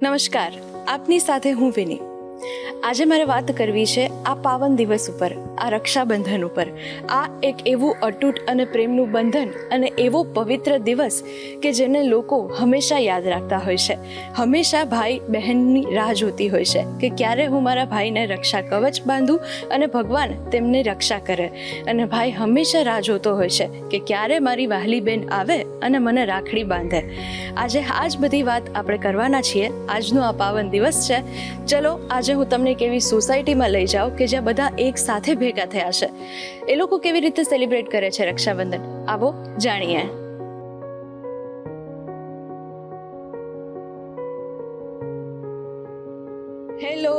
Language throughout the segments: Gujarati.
નમસ્કાર, આપની સાથે હું વિની. આજે મારે વાત કરવી છે આ પાવન દિવસ ઉપર, આ રક્ષાબંધન ઉપર. આ એક એવું અતૂટ અને પ્રેમનું બંધન અને એવો પવિત્ર દિવસ કે જેને લોકો હંમેશા યાદ રાખતા હોય છે. હંમેશા ભાઈ બહેનની રાહ જોતી હોય છે કે ક્યારે હું મારા ભાઈને રક્ષા કવચ બાંધું અને ભગવાન તેમને રક્ષા કરે. અને ભાઈ હંમેશા રાહ જોતો હોય છે કે ક્યારે મારી વહાલી બેન આવે અને મને રાખડી બાંધે. આજે આ જ બધી વાત આપણે કરવાના છીએ. આજનો આ પાવન દિવસ છે. ચલો આજે હું તમને કેવી સોસાયટીમાં લઈ જાઉં કે જ્યાં બધા એક સાથે ભેગા થયા છે. એ લોકો કેવી રીતે સેલિબ્રેટ કરે છે રક્ષાબંધન, આવો જાણીએ. હેલો,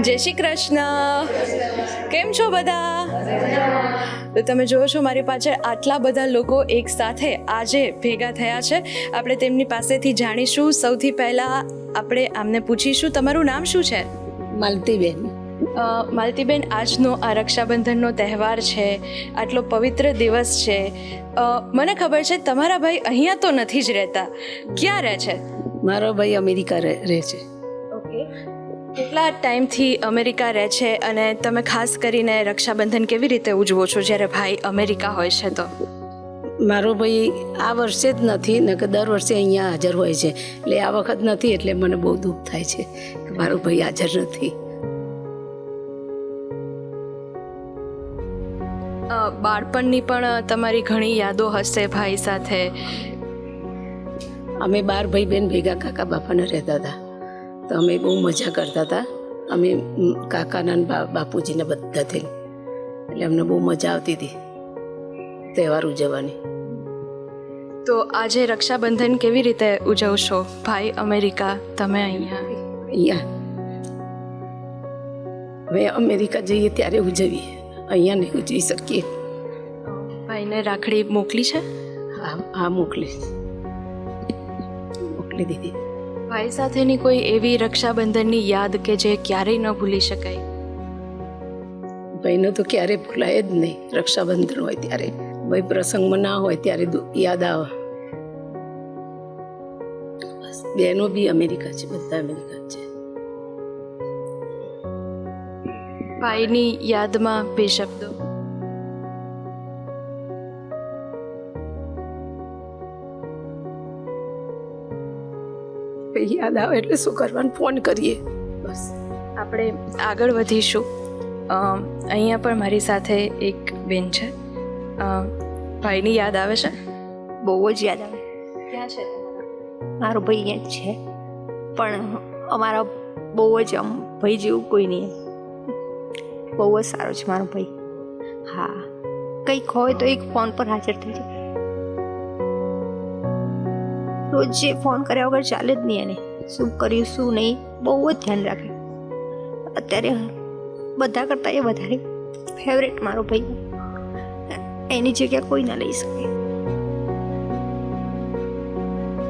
જય શ્રી કૃષ્ણ. કેમ છો બધા? તો તમે જોવો છો મારી પાછળ આટલા બધા લોકો એક સાથે આજે ભેગા થયા છે. આપણે તેમની પાસેથી જાણીશું. સૌથી પહેલાં આપણે આમને પૂછીશું, તમારું નામ શું છે? માલતીબેન. માલતીબેન, આજનો આ રક્ષાબંધનનો તહેવાર છે, આટલો પવિત્ર દિવસ છે. મને ખબર છે તમારા ભાઈ અહીંયા તો નથી જ રહેતા, ક્યાં રહે છે? મારો ભાઈ અમેરિકા રહે છે. ઓકે, કેટલા ટાઈમથી અમેરિકા રહે છે અને તમે ખાસ કરીને રક્ષાબંધન કેવી રીતે ઉજવો છો જ્યારે ભાઈ અમેરિકા હોય છે તો? મારો ભાઈ આ વર્ષે જ નથી, ને કે દર વર્ષે અહીંયા હાજર હોય છે. એટલે આ વખત નથી, એટલે મને બહુ દુઃખ થાય છે કે મારો ભાઈ હાજર નથી. બાળપણની પણ તમારી ઘણી યાદો હશે ભાઈ સાથે. અમે 12 ભાઈ બહેન ભેગા કાકા બાપાને રહેતા હતા, તો અમે બહુ મજા કરતા હતા. અમે કાકાના બાપુજીને બધા થઈને, એટલે અમને બહુ મજા આવતી હતી તહેવાર ઉજવવાની. તો આજે રક્ષાબંધન કેવી રીતે ઉજવશો? ભાઈ અમેરિકા, તમે અહીંયા. હવે અમેરિકા જઈએ ત્યારે ઉજવીએ, અહીંયા નહીં ઉજવી શકીએ. ભાઈને રાખડી મોકલી છે? હા, મોકલી દીધી. ભાઈ સાથેની કોઈ એવી રક્ષાબંધનની યાદ કે જે ક્યારેય ન ભૂલી શકાય? ભાઈનો તો ક્યારેય ભૂલાય જ નહીં. રક્ષાબંધન હોય ત્યારે, ભાઈ પ્રસંગમાં ના હોય ત્યારે યાદ આવે. બસ, બહેનો બી અમેરિકા છે, બધા અમેરિકા છે. ભાઈની યાદમાં બે શબ્દો. યાદ આવે એટલે શું કરવાનું, ફોન કરીએ બસ. આપણે આગળ વધીશું. અહીંયા પણ મારી સાથે એક બેન છે. ભાઈની યાદ આવે છે? બહુ જ યાદ આવે. ક્યાં છે? મારો ભાઈ અહીંયા જ છે, પણ અમારા બહુ જ આમ ભાઈ જેવું કોઈ નહીં. બહુ જ સારો છે મારો ભાઈ. હા, કંઈક હોય તો એક ફોન પર હાજર થઈ જાય. રોજ જે ફોન કર્યા વગર ચાલે જ નહીં. એને શું કર્યું શું નહીં બહુ જ ધ્યાન રાખે. અત્યારે બધા કરતાં એ વધારે ફેવરેટ મારો ભાઈ. એની જગ્યા કોઈ ના લઈ શકે.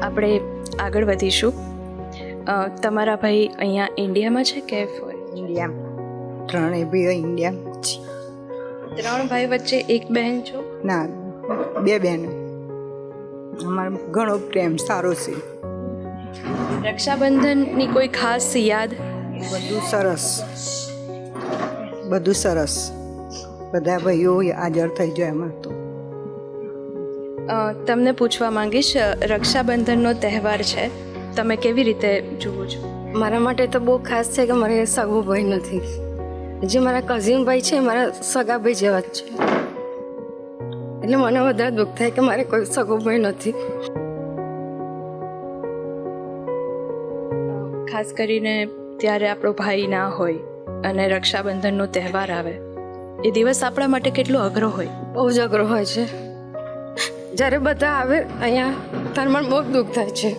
આપણે આગળ વધીશું. તમારા ભાઈ અહીંયા ઇન્ડિયામાં છે કે ઇન્ડિયામાં? ત્રણેય ભાઈ ઇન્ડિયામાં છે. 3 ભાઈ વચ્ચે એક બહેન છો? ના, 2 બહેનો. અમારો ઘણો પ્રેમ સારો છે. રક્ષાબંધનની કોઈ ખાસ યાદ? બધું સરસ, બધું સરસ. બધા ભાઈઓ હાજર થઈ જાય એમાં તો. તમને પૂછવા માંગીશ, રક્ષાબંધનનો તહેવાર છે, તમે કેવી રીતે જુઓ છો? મારા માટે તો બહુ ખાસ છે કે મારે સગો ભાઈ નથી. જે મારા કઝિન ભાઈ છે મારા સગા ભાઈ જેવા જ છે, એટલે મને વધારે દુઃખ થાય કે મારે કોઈ સગો ભાઈ નથી. ખાસ કરીને ત્યારે આપણો ભાઈ ના હોય અને રક્ષાબંધનનો તહેવાર આવે, એ દિવસ આપણા માટે કેટલો અઘરો હોય. બહુ જ અઘરો હોય છે. જ્યારે બધા આવે અહીંયા ત્યારે મને બહુ દુઃખ થાય છે.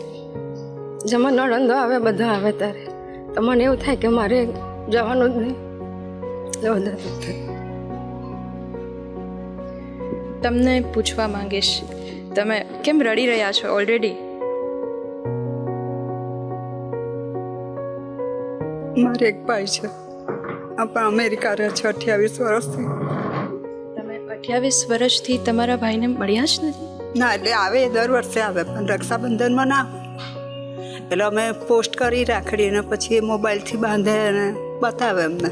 જેમાં નણંદો આવે, બધા આવે ત્યારે તો મને એવું થાય કે મારે જવાનું જ નહીં. એટલે વધારે દુઃખ થાય. તમને પૂછવા માંગીશ, તમે કેમ રડી રહ્યા છો ઓલરેડી? મારે એક ભાઈ છે, આપણા અમેરિકા રહે છે 28 વર્ષથી. તમે 28 વર્ષથી તમારા ભાઈને મળ્યા જ નથી? ના, એટલે આવે દર વર્ષે આવે, પણ રક્ષાબંધનમાં ના. એટલે અમે પોસ્ટ કરી રાખડી અને પછી એ મોબાઈલથી બાંધે અને બતાવે અમને.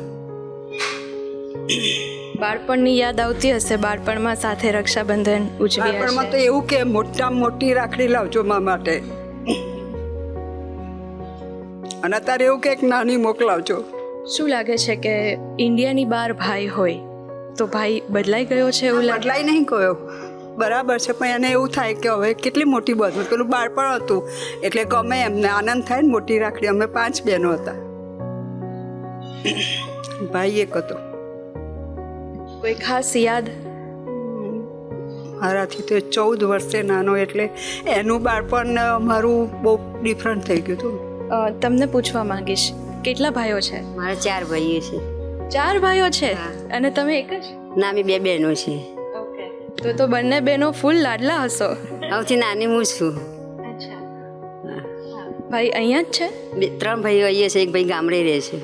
બાળપણની યાદ આવતી હશે, બાળપણમાં સાથે રક્ષાબંધન ઉજવી બાળપણમાં તો હશે. એવું કે મોટામાં મોટી રાખડી લાવજો મા માટે, અને અત્યારે એવું કે એક નાની મોકલાવજો. શું લાગે છે કે ઇન્ડિયાની બહાર ભાઈ હોય તો ભાઈ બદલાઈ ગયો છે એવું લાગે? બદલાઈ નહીં ગયો, બરાબર છે, પણ એને એવું થાય કે હવે કેટલી મોટી બધું પેલું બાળપણ હતું એટલે ગમે એમને આનંદ થાય ને મોટી રાખડી. અમે 5 બહેનો હતા, ભાઈ એક હતો. કોઈ ખાસ યાદ? મારાથી તો 14 વર્ષે નાનો, એટલે એનું બાળપણ અમારું બહુ ડિફરન્ટ થઈ ગયું હતું. તમને પૂછવા માંગીશ, કેટલા ભાઈઓ છે? મારા 4 ભાઈઓ છે. 4 ભાઈઓ છે અને તમે એક જ? ના, અમે 2 બહેનો છે. ઓકે, તો બંને બહેનો ફૂલ લાડલા હશો. સૌથી નાની હું છું. ભાઈ અહીંયા જ છે? 3 ભાઈઓ અહીંયા છે, એક ભાઈ ગામડે રહે છે.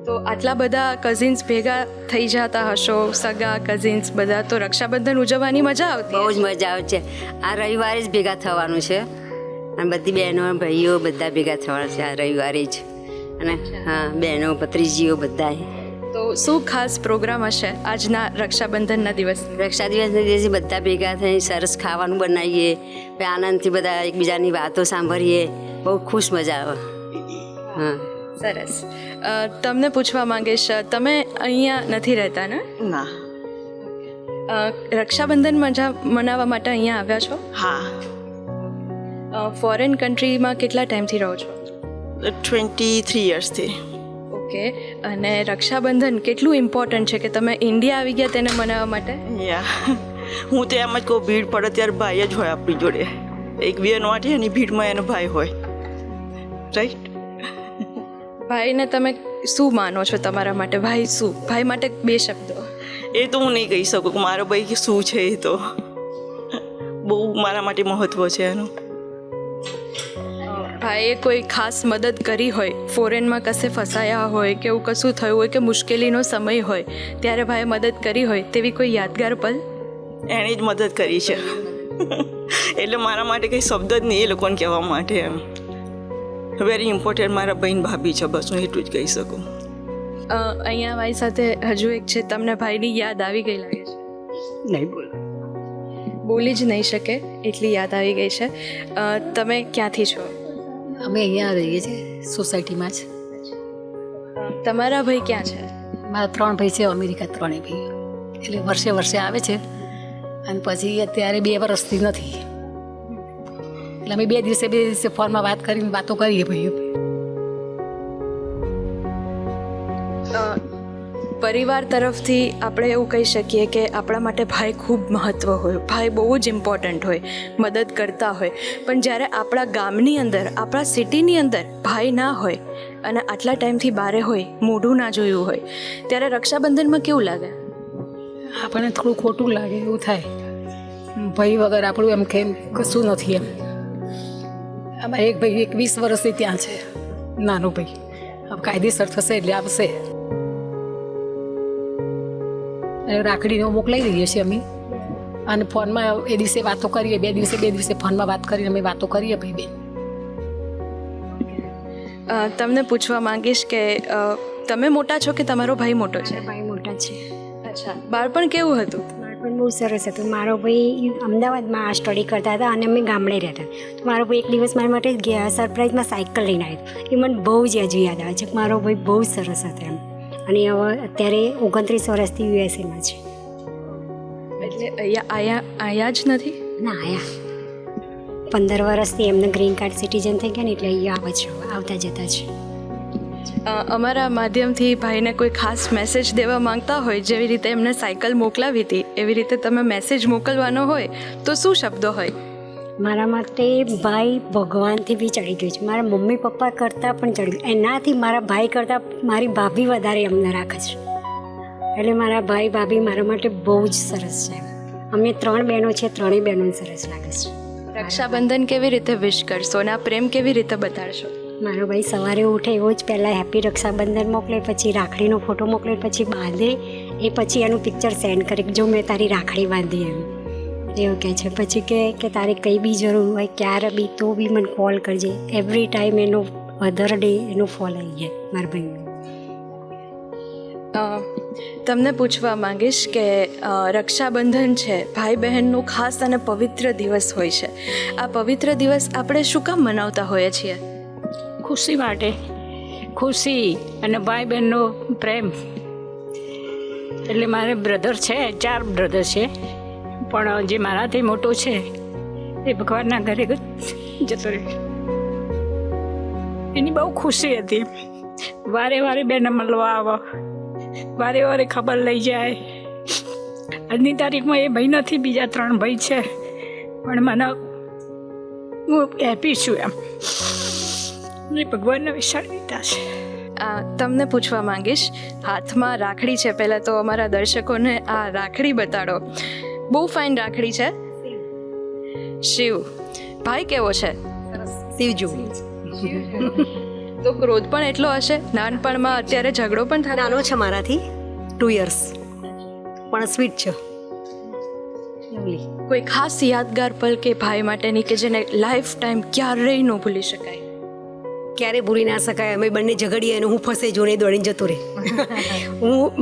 તો આટલા બધા કઝિન્સ ભેગા થઈ જતા હશો, સગા કઝિન્સ બધા, તો રક્ષાબંધન ઉજવવાની મજા આવતી? બહુ જ મજા આવે છે. આ રવિવારે જ ભેગા થવાનું છે અને બધી બહેનો ભાઈઓ બધા ભેગા થવાના છે આ રવિવારે જ. અને હા, બહેનો ભત્રીજીઓ બધા. તો શું ખાસ પ્રોગ્રામ હશે આજના રક્ષાબંધનના દિવસ? રક્ષા દિવસના દિવસે બધા ભેગા થઈ સરસ ખાવાનું બનાવીએ, પછી આનંદથી બધા એકબીજાની વાતો સાંભળીએ, બહુ ખુશ મજા આવે. હા, સરસ. તમને પૂછવા માંગીશ, તમે અહીંયા નથી રહેતા ને? ના. રક્ષાબંધન મનાવવા માટે અહીંયા આવ્યા છો? હા. ફોરેન કન્ટ્રીમાં કેટલા ટાઈમથી રહો છો? 23 યર્સથી. ઓકે, અને રક્ષાબંધન કેટલું ઇમ્પોર્ટન્ટ છે કે તમે ઇન્ડિયા આવી ગયા તેને મનાવવા માટે? યા, હું તો એમ જ કહું, ભીડ પડે ત્યારે ભાઈ જ હોય આપણી જોડે. એક બેન માટે એની ભીડમાં એનો ભાઈ હોય, રાઈટ? ભાઈને તમે શું માનો છો તમારા માટે? ભાઈ શું? ભાઈ માટે 2 શબ્દો. એ તો હું નહીં કહી શકું કે મારો ભાઈ શું છે. એ તો બહુ મારા માટે મહત્ત્વ છે એનું. ભાઈએ કોઈ ખાસ મદદ કરી હોય, ફોરેનમાં કશે ફસાયા હોય કે એવું કશું થયું હોય કે મુશ્કેલીનો સમય હોય ત્યારે ભાઈએ મદદ કરી હોય, તેવી કોઈ યાદગાર પલ? એણે જ મદદ કરી છે એટલે મારા માટે કંઈ શબ્દ જ નહીં એ લોકોને કહેવા માટે. એમ વેરી ઇમ્પોર્ટન્ટ મારા બહેન ભાભી છે, બસ હું એટલું જ કહી શકું. અહીંયા મારી સાથે હજુ એક છે, તમને ભાઈની યાદ આવી ગઈ લાગે છે? નહીં બોલ, બોલી જ નહીં શકે એટલી યાદ આવી ગઈ છે. તમે ક્યાંથી છો? અમે અહીંયા રહીએ છીએ સોસાયટીમાં જ. તમારા ભાઈ ક્યાં છે? મારા 3 ભાઈ છે અમેરિકા, 3 ભાઈ. એટલે વર્ષે વર્ષે આવે છે અને પછી અત્યારે 2 વર્ષથી નથી. એટલે અમે 2 દિવસે ફોનમાં વાતો કરીએ ભાઈઓ. પરિવાર તરફથી આપણે એવું કહી શકીએ કે આપણા માટે ભાઈ ખૂબ મહત્ત્વ હોય, ભાઈ બહુ જ ઇમ્પોર્ટન્ટ હોય, મદદ કરતા હોય. પણ જ્યારે આપણા ગામની અંદર, આપણા સિટીની અંદર ભાઈ ના હોય અને આટલા ટાઈમથી બારે હોય, મોઢું ના જોયું હોય, ત્યારે રક્ષાબંધનમાં કેવું લાગે? આપણને થોડું ખોટું લાગે, એવું થાય. ભાઈ વગર આપણું એમ કે કશું નથી એમ. અમારે એક ભાઈ 21 વર્ષથી ત્યાં છે, નાનો ભાઈ. હવે કાયદેસર થશે એટલે આવશે. રાખડીનો મોકલાઈ દઈએ છીએ અમે, અને ફોનમાં એ દિવસે વાતો કરીએ, 2 દિવસે ફોનમાં વાત કરીને અમે વાતો કરીએ ભાઈ બેન. તમને પૂછવા માંગીશ કે તમે મોટા છો કે તમારો ભાઈ મોટો છે? ભાઈ મોટા છે. અચ્છા, બાળપણ કેવું હતું? બાળપણ બહુ સરસ હતું. મારો ભાઈ અમદાવાદમાં આ સ્ટડી કરતા હતા અને અમે ગામડે રહેતા. તો મારો ભાઈ એક દિવસ મારા માટે સરપ્રાઈઝમાં સાયકલ લઈને આવ્યો. એ મને બહુ જ હજુ યાદ આવે છે. મારો ભાઈ બહુ સરસ હતો એમ. અને હવે અત્યારે 29 વર્ષથી યુએસએમાં છે. એટલે અહીંયા જ નથી? ના, આયા 15 વર્ષથી એમને ગ્રીન કાર્ડ સિટીઝન થઈ ગયા ને, એટલે અહીંયા આવે છે, આવતા જતા છે. અમારા માધ્યમથી ભાઈને કોઈ ખાસ મેસેજ દેવા માંગતા હોય, જેવી રીતે એમને સાયકલ મોકલાવી હતી એવી રીતે તમે મેસેજ મોકલવાનો હોય તો શું શબ્દો હોય? મારા માટે ભાઈ ભગવાનથી બી ચડી ગયું છે. મારા મમ્મી પપ્પા કરતાં પણ ચડી ગયું. એનાથી મારા ભાઈ કરતાં મારી ભાભી વધારે અમને રાખે છે. એટલે મારા ભાઈ ભાભી મારા માટે બહુ જ સરસ છે. અમે 3 બહેનો છે, 3 બહેનોને સરસ લાગે છે. રક્ષાબંધન કેવી રીતે વિશ કરશો અને આ પ્રેમ કેવી રીતે બતાડશો? મારો ભાઈ સવારે ઉઠે એવો જ પહેલાં હેપી રક્ષાબંધન મોકલે, પછી રાખડીનો ફોટો મોકલે, પછી બાંધે, એ પછી એનું પિક્ચર સેન્ડ કરે કે જો મેં તારી રાખડી બાંધી એમ. એવું કહે છે. પછી કે તારે કંઈ બી જરૂર હોય ક્યારે બી તો બી મને કોલ કરજે. એવરી ટાઈમ એનો અધર ડે એનો ફોન આવી જાય મારા ભાઈનો. તમને પૂછવા માંગીશ કે રક્ષાબંધન છે ભાઈ બહેનનો ખાસ અને પવિત્ર દિવસ હોય છે. આ પવિત્ર દિવસ આપણે શું કામ મનાવતા હોઈએ છીએ? ખુશી માટે, ખુશી અને ભાઈ બહેનનો પ્રેમ. એટલે મારે બ્રધર છે, 4 બ્રધર છે, પણ જે મારાથી મોટો છે એ ભગવાનના ઘરે જતો રહ્યો. એની બહુ ખુશી હતી. વારે વારે બેને મળવા આવે, વારે વારે ખબર લઈ જાય. આજની તારીખમાં એ ભાઈ નથી, બીજા 3 ભાઈ છે, પણ મને હું હેપી છું એમ. એ ભગવાનના વિશાળ વિતા છે. તમને પૂછવા માંગીશ, હાથમાં રાખડી છે. પહેલાં તો અમારા દર્શકોને આ રાખડી બતાડો. બહુ ફાઇન રાખડી છે. શિવ ભાઈ કેવો છે? શિવજુ તો ક્રોધ પણ એટલો હશે નાનપણમાં. અત્યારે ઝઘડો પણ થાય? નાનો છે મારાથી 2 years, પણ સ્વીટ છે. કોઈ ખાસ યાદગાર પલ કે ભાઈ માટેની કે જેને લાઈફ ટાઈમ ક્યારેય ન ભૂલી શકાય? ક્યારે ભૂલી ના શકાય. અમે બંને ઝઘડીએ અને હું ફસે જોડે દોડીને જતો રહે.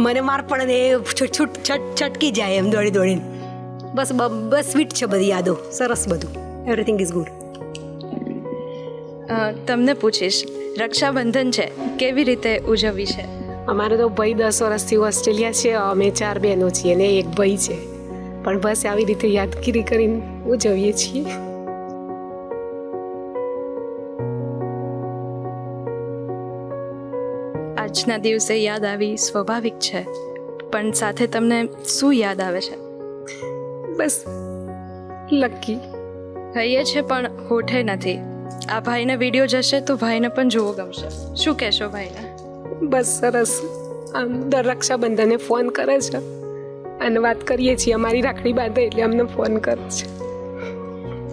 મને માર પણ એ છટકી જાય એમ દોડીને. બસ સ્વીટ છે બધી યાદો, સરસ બધું. Everything is good. તમને પૂછીશ, રક્ષાબંધન છે કેવી રીતે ઉજવવી છે? અમારે તો ભાઈ 10 વર્ષથી ઓસ્ટ્રેલિયા છે. અમે 4 બહેનો છીએ ને 1 ભાઈ છે. પણ બસ આવી રીતે યાદગીરી કરીને ઉજવીએ છીએ. આજના દિવસે યાદ આવી સ્વાભાવિક છે, પણ સાથે તમને શું યાદ આવે છે? બસ લકી કહીએ છે પણ હોઠે નથી. આ ભાઈને વિડીયો જશે તો ભાઈને પણ જોવો ગમશે. શું કહેશો ભાઈને? બસ સરસ. આમ દર રક્ષાબંધને ફોન કરે છે અને વાત કરીએ છીએ. અમારી રાખડી બાંધે એટલે અમને ફોન કરે છે.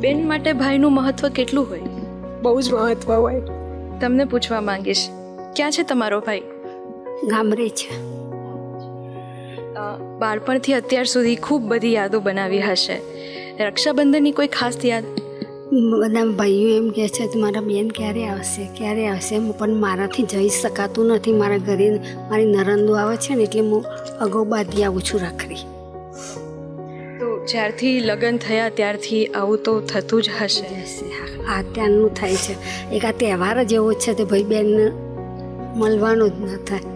બેન માટે ભાઈનું મહત્વ કેટલું હોય? બહુ જ મહત્વ હોય. તમને પૂછવા માંગીશ, ક્યાં છે તમારો ભાઈ? ગામડે છે. બાળપણથી અત્યાર સુધી ખૂબ બધી યાદો બનાવી હશે. રક્ષાબંધનની કોઈ ખાસ યાદ? બધા ભાઈઓ એમ કહે છે કે મારા બેન ક્યારે આવશે પણ મારાથી જઈ શકાતું નથી. મારા ઘરે મારી નરંદો આવે છે ને એટલે હું અગાઉ બાંધી આવું છું રાખડી. તો જ્યારથી લગ્ન થયા ત્યારથી આવું તો થતું જ હશે. આ ત્યારનું થાય છે. એક આ તહેવાર જ એવો છે તે ભાઈ બહેનને મળવાનું જ ન થાય.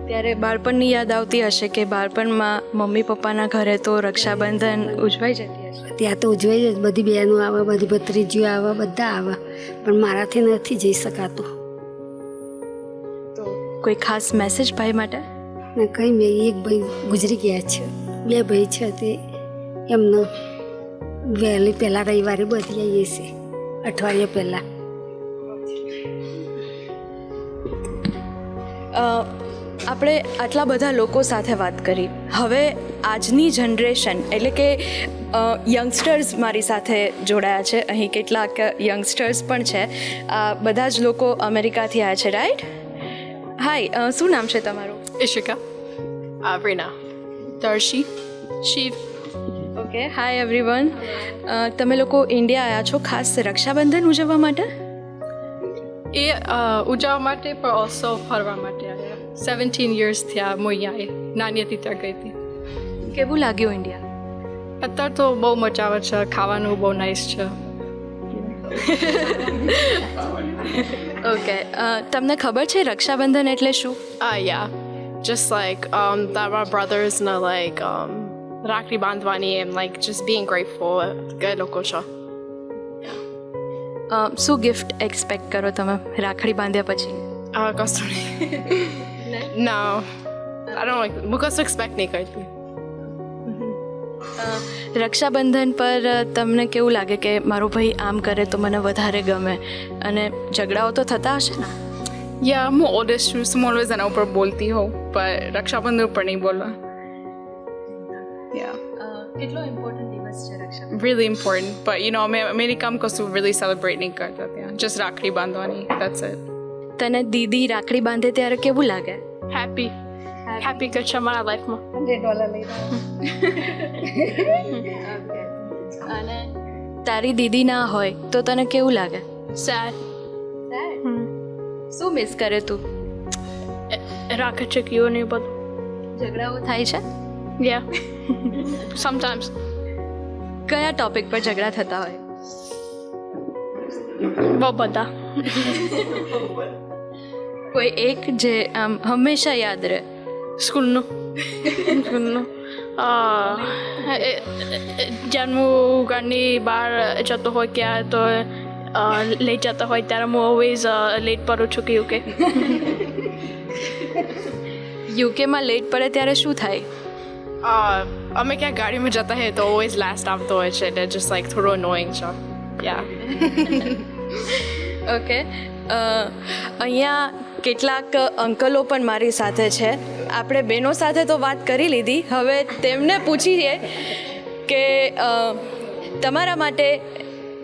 ત્યારે બાળપણની યાદ આવતી હશે કે બાળપણમાં મમ્મી પપ્પાના ઘરે તો રક્ષાબંધન ઉજવાઈ જતી હશે. ત્યાં તો ઉજવાઈ જ, બધી બહેનો આવે, બધી ભત્રીજીઓ આવે, બધા આવે, પણ મારાથી નથી જઈ શકાતું. તો કોઈ ખાસ મેસેજ ભાઈ માટે? ને કંઈ મેં એક ભાઈ ગુજરી ગયા છે, 2 ભાઈ છે તે એમનો વહેલી પહેલાં રવિવારે બધી આવીએ છીએ, અઠવાડિયા પહેલાં. આપણે આટલા બધા લોકો સાથે વાત કરી. હવે આજની જનરેશન એટલે કે યંગસ્ટર્સ મારી સાથે જોડાયા છે. અહીં કેટલાક યંગસ્ટર્સ પણ છે. બધા જ લોકો અમેરિકાથી આવ્યા છે, રાઈટ? હાય, શું નામ છે તમારું? Ishika, Rina, Darshi, Shiv. Okay, hi everyone. તમે લોકો ઇન્ડિયા આવ્યા છો ખાસ રક્ષાબંધન ઉજવવા માટે? એ ઉજવવા માટે પણ ઓલ્સો ફરવા માટે આવ્યા. 17 years થયા હું અહીંયા નાની હતી ત્યાં ગઈ હતી. કેવું લાગ્યું ઇન્ડિયા? અત્યારે તો બહુ મજા આવે છે. ખાવાનું બહુ નાઇસ છે. ઓકે, તમને ખબર છે રક્ષાબંધન એટલે શું? Yeah, just like that my brothers and like રાખડી બાંધવાની and like just being grateful કે લોકો છે. શું ગિફ્ટ એક્સપેક્ટ કરો તમે રાખડી બાંધ્યા પછી? કશું નહીં. No, I don't like. હું કશું એક્સપેક્ટ નહીં કરતી. રક્ષાબંધન પર તમને કેવું લાગે કે મારો ભાઈ આમ કરે તો મને વધારે ગમે, અને ઝઘડાઓ તો થતા હશે ને? Yeah, હું ઓલ્ડેસ્ટ છું, હું ઓલવેઝ એના ઉપર બોલતી હોઉં, પણ રક્ષાબંધન ઉપર નહીં બોલવા. Yeah. કેટલો ઇમ્પોર્ટન્ટ દિવસ છે Rakshabandhan? Really important, but you know, અમેરિકામાં કશું really celebrate નહીં કરતા ત્યાં. Just રાખડી બાંધવાની, that's it. તને દીદી રાખડી બાંધે ત્યારે કેવું લાગે? Happy. happy good છે મારા લાઈફમાં. $100 લઈ અને તારી દીદી ના હોય તો તને કેવું લાગે? Sad. શું મિસ કરે તું? રાખે છે કયું નહીં બધું. ઝઘડાઓ થાય છે? Yeah. Sometimes. કયા ટોપિક પર ઝઘડા થતા હોય? બહુ બધા. કોઈ એક જે આમ હંમેશા યાદ રહે? સ્કૂલનું. જન્મું ઘરની બહાર જતો હોય ક્યાં તો લઈ જતા હોય ત્યારે હું ઓલવેઝ લેટ પડું છું કે યુકે. યુકેમાં લેટ પડે ત્યારે શું થાય? અમે ક્યાં ગાડીમાં જતા હોય તો ઓલવેઝ લાસ્ટ આવતો હોય છે એટલે જસ્ટ લાઈક થોડું અનોઈંગ છે. યા. ઓકે, અહીંયા કેટલાક અંકલો પણ મારી સાથે છે. આપણે બહેનો સાથે તો વાત કરી લીધી, હવે તેમને પૂછીએ કે તમારા માટે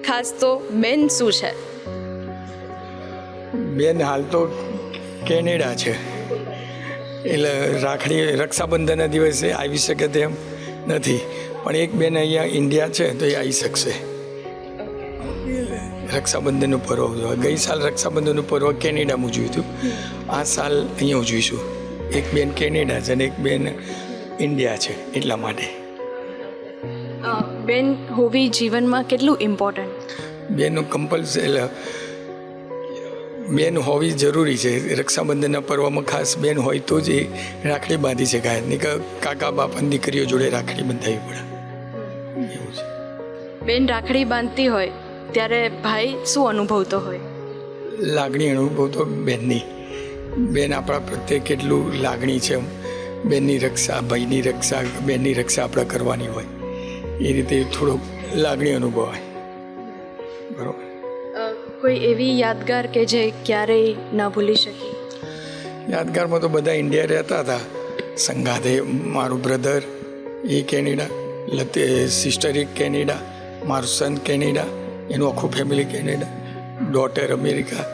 ખાસ તો બેન શું છે? બેન હાલ તો કેનેડા છે, એટલે રાખડી રક્ષાબંધનના દિવસે આવી શકે તેમ નથી, પણ એક બેન અહીંયા ઇન્ડિયા છે તો એ આવી શકશે. રક્ષાબંધનનું પર્વ ગઈ સાલ રક્ષાબંધનનું પર્વ કેનેડામાં ઉજવ્યું હતું, આ સાલ અહીંયા ઉજવીશું. એક બેન કેનેડા છે અને એક બેન ઇન્ડિયા છે, એટલા માટે. બેન હોવી જીવનમાં કેટલું ઇમ્પોર્ટન્ટ? બેનનું કમ્પલસરી બેન હોવી જરૂરી છે. રક્ષાબંધનના પર્વમાં ખાસ બેન હોય તો જ એ રાખડી બાંધી શકાય, નહીં કે કાકા બાપાની દીકરીઓ જોડે રાખડી બંધાવી પડે એવું છે. બેન રાખડી બાંધતી હોય ત્યારે ભાઈ શું અનુભવતો હોય? લાગણી અનુભવતો બેનની. બેન આપણા પ્રત્યે કેટલું લાગણી છે, બેનની રક્ષા, ભાઈની રક્ષા, બેનની રક્ષા આપણે કરવાની હોય, એ રીતે થોડોક લાગણી અનુભવાય. બરાબર. કોઈ એવી યાદગાર કે જે ક્યારેય ન ભૂલી શકી? યાદગારમાં તો બધા ઇન્ડિયા રહેતા હતા સંગાથે. મારું બ્રધર એ કેનેડા, સિસ્ટર એક કેનેડા, મારું સન કેનેડા, એનું આખું ફેમિલી કેનેડા, ડોટર અમેરિકા.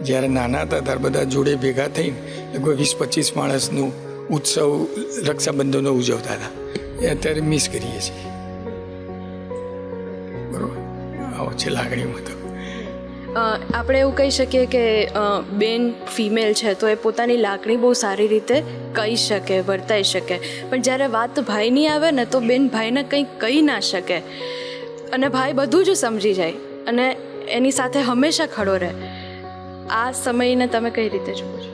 જ્યારે નાના હતા ત્યારે બધા જોડે ભેગા થઈને લગભગ 20-25 માણસનું ઉત્સવ રક્ષાબંધનનો ઉજવતા હતા. એ અત્યારે મિસ કરીએ છીએ. બરાબર, આવો છે લાગણીમાં. તો આપણે એવું કહી શકીએ કે બેન ફિમેલ છે તો એ પોતાની લાગણી બહુ સારી રીતે કહી શકે, વર્તાઈ શકે, પણ જ્યારે વાત ભાઈની આવે ને તો બેન ભાઈને કંઈ કહી ના શકે અને ભાઈ બધું જ સમજી જાય અને એની સાથે હંમેશા ખડો રહે. આ સમયને તમે કઈ રીતે જુઓ છો?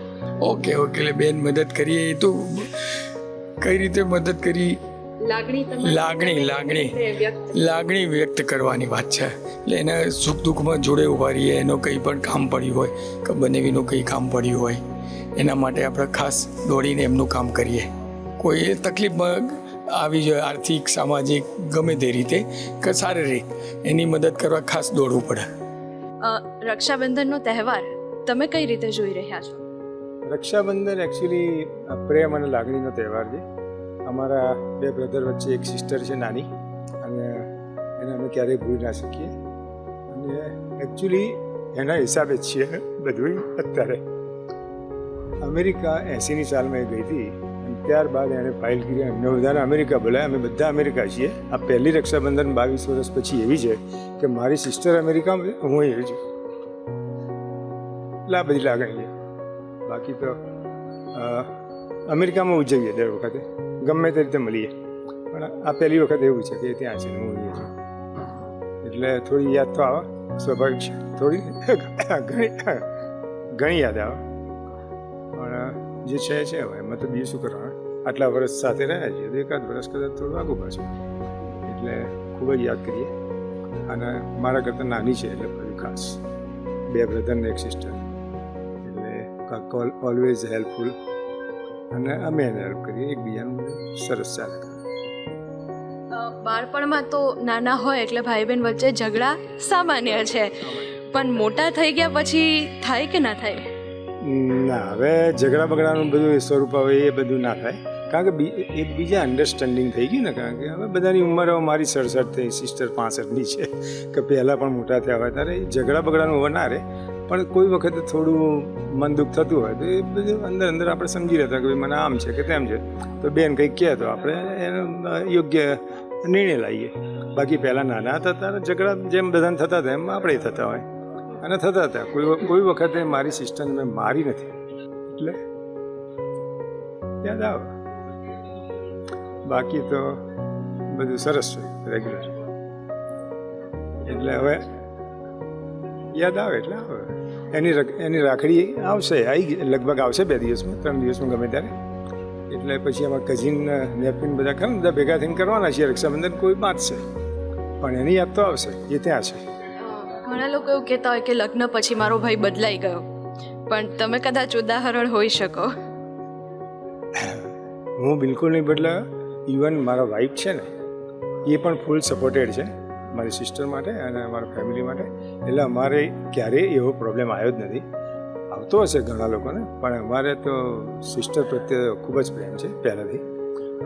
ઓકે, એટલે બેન મદદ કરીએ એ તો કઈ રીતે મદદ કરી? લાગણી વ્યક્ત કરવાની વાત છે. એટલે એને સુખ દુઃખમાં જોડે ઉભા રહીએ. એનો કંઈ પણ કામ પડ્યું હોય કે બનેવીનું કંઈ કામ પડ્યું હોય એના માટે આપણે ખાસ દોડીને એમનું કામ કરીએ. કોઈ તકલીફમાં આવી જાય, આર્થિક, સામાજિક, ગમે તે રીતે કે શારીરિક, એની મદદ કરવા ખાસ દોડવું પડે. રક્ષાબંધનનો તહેવાર તમે કઈ રીતે જોઈ રહ્યા છો? રક્ષાબંધન એકચ્યુઅલી પ્રેમ અને લાગણીનો તહેવાર છે. અમારા બે બ્રધર વચ્ચે એક સિસ્ટર છે નાની, અને એને અમે ક્યારેય ભૂલી ના શકીએ. અને એકચ્યુઅલી એના હિસાબે જ છીએ બધું. અત્યારે અમેરિકા 80ની સાલમાં એ ગઈ હતી અને ત્યારબાદ એણે ફાઇલ કરી, એમને બધાને અમેરિકા બોલાય. અમે બધા અમેરિકા છીએ. આ પહેલી રક્ષાબંધન 22 વર્ષ પછી એવી છે કે મારી સિસ્ટર અમેરિકામાં, હું એવી છું. એટલે આ બધી લાગણી છે. બાકી તો અમેરિકામાં ઉજવીએ દર વખતે, ગમે તે રીતે મળીએ, પણ આ પહેલી વખત એવું છે કે ત્યાં છે ને હું અહીંયા છું, એટલે થોડી યાદ તો આવે, સ્વાભાવિક છે. થોડી ઘણી યાદ આવે, પણ જે છે હવે એમાં તો બીજું શું કરવાનું. આટલા વર્ષ સાથે રહ્યા છીએ તો એકાદ વર્ષ કદાચ થોડું આગું પાછું, એટલે ખૂબ જ યાદ કરીએ. અને મારા કરતાં નાની છે એટલે બધું ખાસ. બે બ્રધર ને એક સિસ્ટર, એટલે ઓલવેઝ હેલ્પફુલ, અને અમે એને હેલ્પ કરીએ એકબીજાનું. સરસ ચાલે. બાળપણમાં તો નાના હોય એટલે ભાઈ બહેન વચ્ચે ઝઘડા સામાન્ય છે, પણ મોટા થઈ ગયા પછી થાય કે ના થાય? ના, હવે ઝઘડા બગડાનું બધું સ્વરૂપ હવે એ બધું ના થાય, કારણ કે એકબીજા અન્ડરસ્ટેન્ડિંગ થઈ ગયું ને. કારણ કે હવે બધાની ઉંમર હવે મારી 67 થઈ, સિસ્ટર 65ની છે, કે પહેલાં પણ મોટા થયા હોય ત્યારે ઝઘડા બગડાનું હવે ના રહે. પણ કોઈ વખતે થોડું મન દુઃખ થતું હોય તો એ બધું અંદર અંદર આપણે સમજી લેતા કે ભાઈ મને આમ છે કે તેમ છે, તો બેન કંઈક કહે તો આપણે એનો યોગ્ય નિર્ણય લાવીએ. બાકી પહેલાં નાના હતા ત્યારે ઝઘડા જેમ બધાને થતા હતા એમ આપણે થતા હોય અને થતા હતા. કોઈ વખતે મારી સિસ્ટરને મેં મારી નથી એટલે યાદ આવે. બાકી તો બધું સરસ છે રેગ્યુલર. એટલે હવે યાદ આવે એટલે આવે. એની રાખડી આવશે, લગભગ આવશે 2 દિવસમાં 3 દિવસમાં ગમે ત્યારે. એટલે પછી આમાં કઝિન નેપકિન બધા ખરા બધા ભેગા થઈને કરવાના છીએ રક્ષાબંધન. કોઈ બાંધશે પણ એની યાદ તો આવશે, એ ત્યાં છે. ઘણા લોકો એવું કહેતા હોય કે લગ્ન પછી મારો ભાઈ બદલાઈ ગયો, પણ તમે કદાચ ઉદાહરણ હોઈ શકો. હું બિલકુલ નહીં બદલાયો. ઇવન મારા વાઈફ છે ને એ પણ ફૂલ સપોર્ટેડ છે મારી સિસ્ટર માટે અને મારા ફેમિલી માટે. એટલે અમારે ક્યારેય એવો પ્રોબ્લેમ આવ્યો જ નથી. આવતો હશે ઘણા લોકોને, પણ અમારે તો સિસ્ટર પ્રત્યે ખૂબ જ પ્રેમ છે પહેલાંથી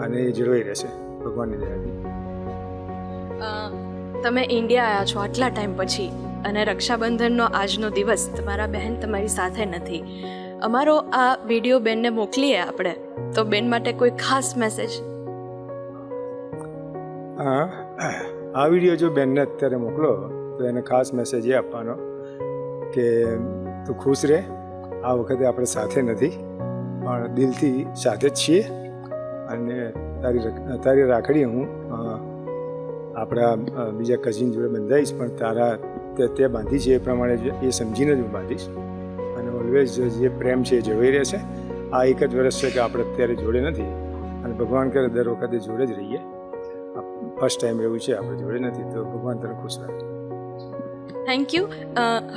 અને એ જળવાઈ રહેશે ભગવાનની દયાથી. તમે ઇન્ડિયા આવ્યા છો આટલા ટાઈમ પછી અને રક્ષાબંધનનો આજનો દિવસ તમારા બહેન તમારી સાથે નથી. અમારો આ વિડીયો બેનને મોકલીએ આપણે તો બેન માટે કોઈ ખાસ મેસેજ? હા, આ વિડીયો જો બેનને અત્યારે મોકલો તો એને ખાસ મેસેજ એ આપવાનો કે તું ખુશ રહે. આ વખતે આપણે સાથે નથી પણ દિલથી સાથે જ છીએ અને તારી રાખડી હું આપણા બીજા કઝિન જોડે બંધાઈશ, પણ તારા તે બાંધી છે એ પ્રમાણે એ સમજીને જ હું બાંધીશ. અને ઓલવેઝ જે પ્રેમ છે એ જળવાઈ રહેશે. આ એક જ વર્ષ છે કે આપણે અત્યારે જોડે નથી અને ભગવાન કરે દર વખતે જોડે જ રહીએ. ફર્સ્ટ ટાઈમ એવું છે આપણે જોડે નથી, તો ભગવાન તને ખુશ રાખે. Thank you.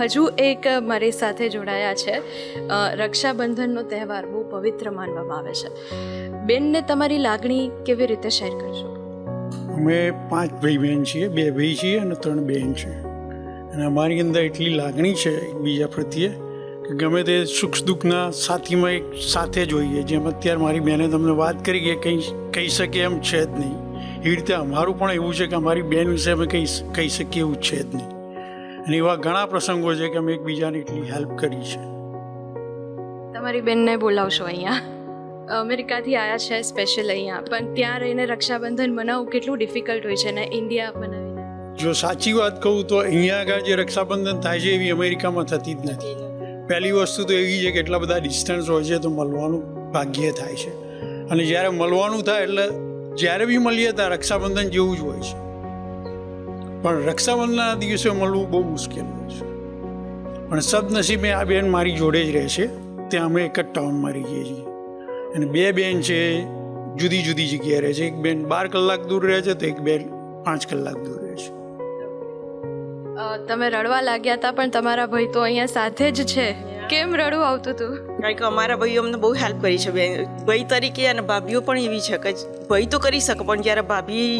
હજુ એક મારી સાથે જોડાયા છે. રક્ષાબંધનનો તહેવાર બહુ પવિત્ર માનવામાં આવે છે. બેનને તમારી લાગણી કેવી રીતે શેર કરશો? અમે 5 ભાઈ બહેન છીએ, 2 ભાઈ છીએ અને 3 બહેન છે. અને અમારી અંદર એટલી લાગણી છે એકબીજા પ્રત્યે કે ગમે તે સુખ દુઃખના સાથીમાં એક સાથે જ હોઈએ. જેમ અત્યારે મારી બહેને તમને વાત કરી કે કંઈ કહી શકે એમ છે જ નહીં, એવી રીતે અમારું પણ એવું છે કે અમારી બહેન વિશે અમે કહી શકીએ એવું છે જ નહીં. અને એવા ઘણા પ્રસંગો છે કે અમે એકબીજાને એટલી હેલ્પ કરી છે. તમારી બેનને બોલાવશો અહીંયા. અમેરિકાથી આવ્યા છે સ્પેશિયલ અહીંયા, પણ ત્યાં રહીને રક્ષાબંધન મનાવવું કેટલું ડિફિકલ્ટ હોય છે ને ઇન્ડિયા બનાવીને. જો સાચી વાત કહું તો અહીંયા આગળ જે રક્ષાબંધન થાય છે એવી અમેરિકામાં થતી જ નથી. પહેલી વસ્તુ તો એવી છે કે એટલા બધા ડિસ્ટન્સ હોય છે તો મળવાનું ભાગ્ય થાય છે. અને જ્યારે મળવાનું થાય એટલે જ્યારે બી મળીએ ત્યારે રક્ષાબંધન જેવું જ હોય છે. પણ રક્ષાબંધનના દિવસે મળવું બહુ મુશ્કેલ હોય છે. પણ સદનસીબે આ બેન મારી જોડે જ રહે છે. ત્યાં અમે એક જ ટાઉનમાં રહીએ છીએ અને 2 બેન છે જુદી જુદી જગ્યાએ રહે છે. એક બેન 12 કલાક દૂર રહે છે તો એક બેન 5 કલાક દૂર રહે છે. તમે રડવા લાગ્યા હતા પણ તમારા ભાઈ તો અહીંયા સાથે જ છે. કેમ રડવું આવતું હતું? કારણ કે અમારા ભાઈઓ અમને બહુ હેલ્પ કરી છે ભાઈ તરીકે, અને ભાભીઓ પણ એવી છે કે ભાઈ તો કરી શકે પણ જ્યારે ભાભી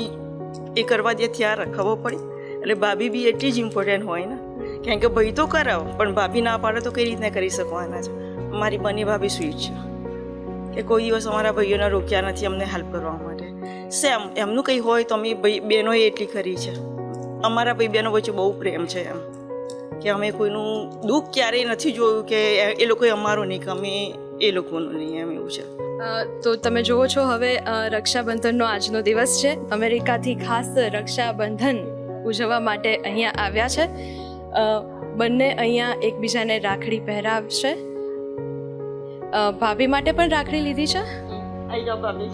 એ કરવા દે ત્યારે ખબર પડી. એટલે ભાભી બી એટલી જ ઇમ્પોર્ટન્ટ હોય ને, કારણ કે ભાઈ તો કરાવો પણ ભાભી ના પાડે તો કઈ રીતના કરી શકવાના છે. મારી બંને ભાભી સ્વીટ છે કે કોઈ દિવસ અમારા ભાઈઓને રોક્યા નથી અમને હેલ્પ કરવા માટે. સેમ એમનું કંઈ હોય તો અમે બહેનોએ એટલી કરી છે. અમારા ભાઈ બહેનો વચ્ચે બહુ પ્રેમ છે એમ કે અમે કોઈનું દુઃખ ક્યારેય નથી જોયું કે એ લોકોએ અમારું નહીં કે અમે એ લોકોનું નહીં, એમ એવું છે. તો તમે જુઓ છો હવે રક્ષાબંધનનો આજનો દિવસ છે. અમેરિકાથી ખાસ રક્ષાબંધન ઉજવવા માટે અહીંયા આવ્યા છે. બંને અહીંયા એકબીજાને રાખડી પહેરાવશે. ભાભી માટે પણ રાખડી લીધી છે. આઈ જાઓ ભાભી.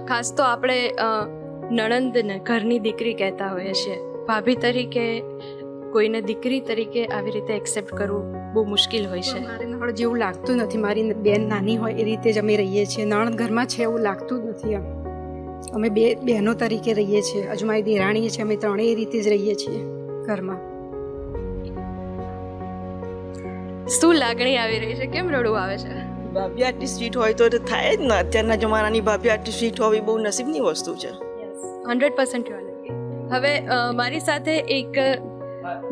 ખાસ તો આપણે નણંદને ઘરની દીકરી કહેતા હોઈએ છીએ. ભાભી તરીકે કોઈને દીકરી તરીકે આવી રીતે એક્સેપ્ટ કરવું બહુ મુશ્કેલ હોય છે. મારે નણંદ જેવું લાગતું નથી. મારી બેન નાની હોય એ રીતે જ અમે રહીએ છીએ. નણંદ ઘરમાં છે એવું લાગતું જ નથી. અમે બે બહેનો તરીકે રહીએ છીએ. હજુ મારી દેરાણી છે, અમે ત્રણેય એ રીતે જ રહીએ છીએ ઘરમાં. શું લાગણી આવી રહી છે? કેમ રડવું આવે છે? ભાભી આટલી સ્વીટ હોય તો થાય જ ને. અત્યારના જમાનાની ભાભી આટલી સ્વીટ હોવી બહુ નસીબની વસ્તુ છે. 100% હવે મારી સાથે એક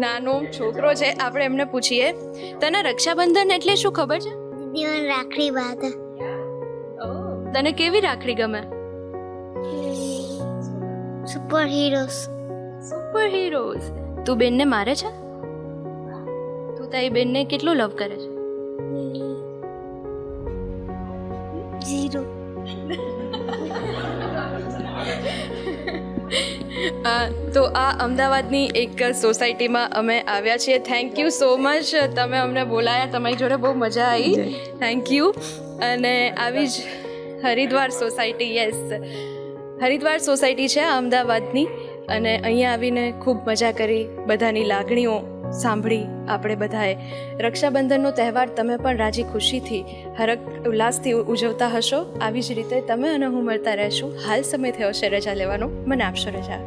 નાનો છોકરો છે, આપણે એમને પૂછીએ, તને રક્ષાબંધન એટલે શું ખબર છે? દીદીઓને રાખડી બાંધે. તને કેવી રાખડી ગમે? Super heroes. Super heroes. તું બેનને મારે છે? તું તારી બેનને કેટલું લવ કરે છે? 0. તો આ અમદાવાદની એક સોસાયટીમાં અમે આવ્યા છીએ. થેન્ક યુ સો મચ, તમે અમને બોલાયા, તમારી જોડે બહુ મજા આવી. Thank you. અને આવી જ Haridwar society, yes, Haridwar society છે અમદાવાદની, અને અહીંયા આવીને ખૂબ મજા કરી, બધાની લાગણીઓ સાંભળી આપણે બધાએ. રક્ષાબંધનનો તહેવાર તમે પણ રાજી ખુશીથી, હરખ ઉલ્લાસથી ઉજવતા હશો. આવી જ રીતે તમે અને હું મળતા રહેશું. હાલ સમય થયો છે રજા લેવાનો, મને આપશો રજા.